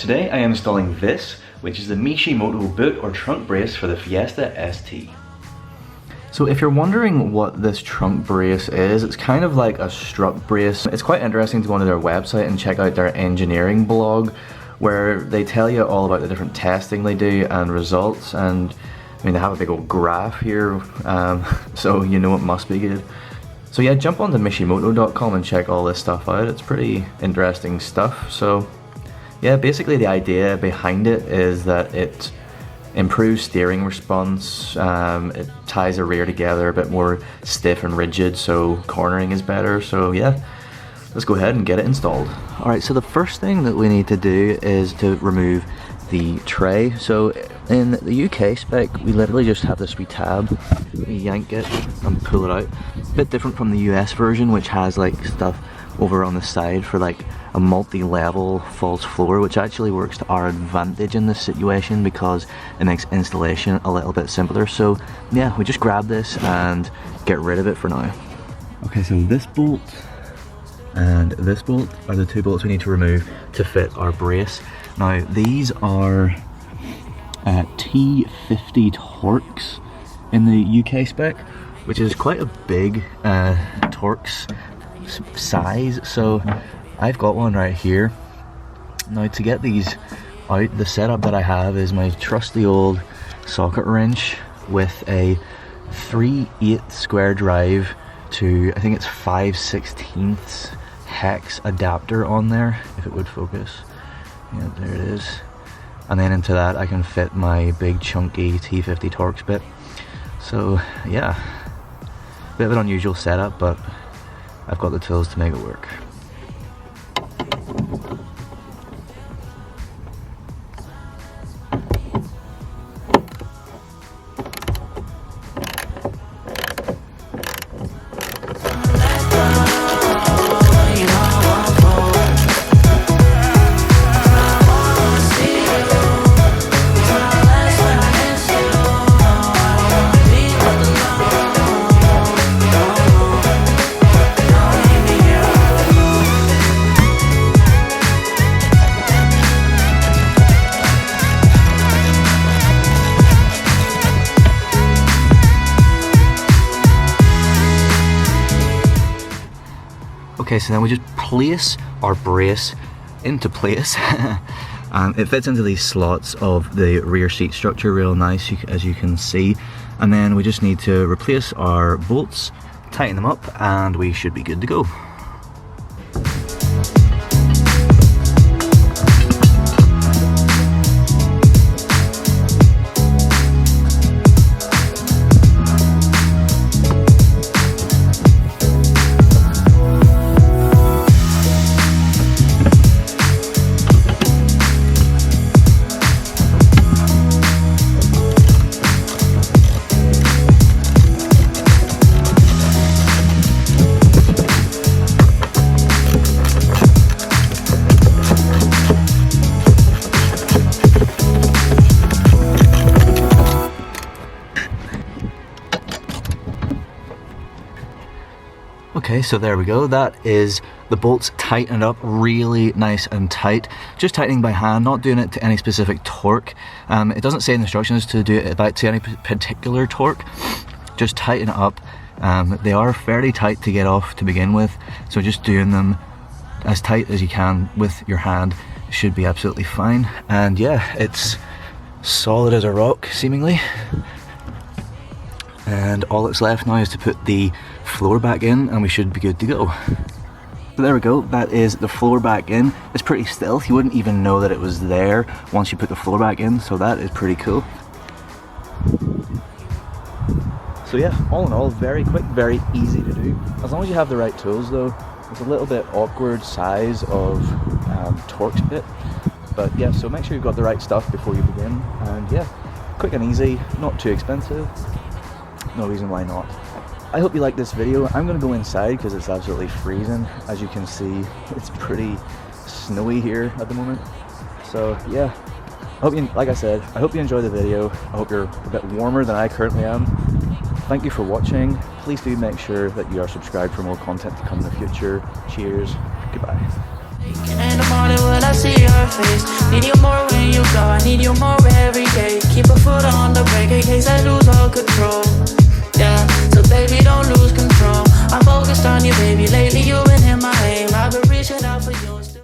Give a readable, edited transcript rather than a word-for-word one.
Today I am installing this, which is the Mishimoto boot or trunk brace for the Fiesta ST. So if you're wondering what this trunk brace is, it's kind of like a Strut brace. It's quite interesting to go onto their website and check out their engineering blog, where they tell you all about the different testing they do and results. And I mean, they have a big old graph here, so you know it must be good. So yeah, jump onto Mishimoto.com and check all this stuff out. It's pretty interesting stuff. So yeah, basically the idea behind it is that it improves steering response, it ties the rear together a bit more stiff and rigid, so cornering is better. So yeah, let's go ahead and get it installed. Alright, so the first thing that we need to do is to remove the tray. So in the UK spec, we literally just have this wee tab, we yank it and pull it out. A bit different from the US version, which has like stuff over on the side for like a multi-level false floor, which actually works to our advantage in this situation because it makes installation a little bit simpler. So yeah, we just grab this and get rid of it for now. Okay, so this bolt and this bolt are the two bolts we need to remove to fit our brace. Now these are T50 Torx in the UK spec, which is quite a big Torx size. So I've got one right here. Now to get these out, the setup that I have is my trusty old socket wrench with a 3/8 square drive to, I think it's 5/16 hex adapter on there, if it would focus. Yeah, there it is. And then into that I can fit my big chunky T50 Torx bit. So yeah, bit of an unusual setup, but I've got the tools to make it work. Okay, so then we just place our brace into place. It fits into these slots of the rear seat structure real nice, as you can see. And then we just need to replace our bolts, tighten them up, and we should be good to go. Okay, so there we go. That is the bolts tightened up really nice and tight. Just tightening by hand, not doing it to any specific torque. It doesn't say in the instructions to do it to any particular torque. Just tighten it up. They are fairly tight to get off to begin with, so just doing them as tight as you can with your hand should be absolutely fine. And yeah, it's solid as a rock, seemingly. And all that's left now is to put the floor back in and we should be good to go. So there we go, that is the floor back in. It's pretty stealth, you wouldn't even know that it was there once you put the floor back in, so that is pretty cool. So yeah, all in all, very quick, very easy to do. As long as you have the right tools though. It's a little bit awkward size of Torx bit, but yeah, so make sure you've got the right stuff before you begin. And yeah, quick and easy, not too expensive. No reason why not. I hope you like this video. I'm going to go inside because it's absolutely freezing. As you can see, it's pretty snowy here at the moment. So yeah, I hope you, like I said, I hope you enjoy the video. I hope you're a bit warmer than I currently am. Thank you for watching. Please do make sure that you are subscribed for more content to come in the future. Cheers. Goodbye. morning will I see your face. Need you more when you go, I need you more every day. Keep a foot on the brake in case I lose all control.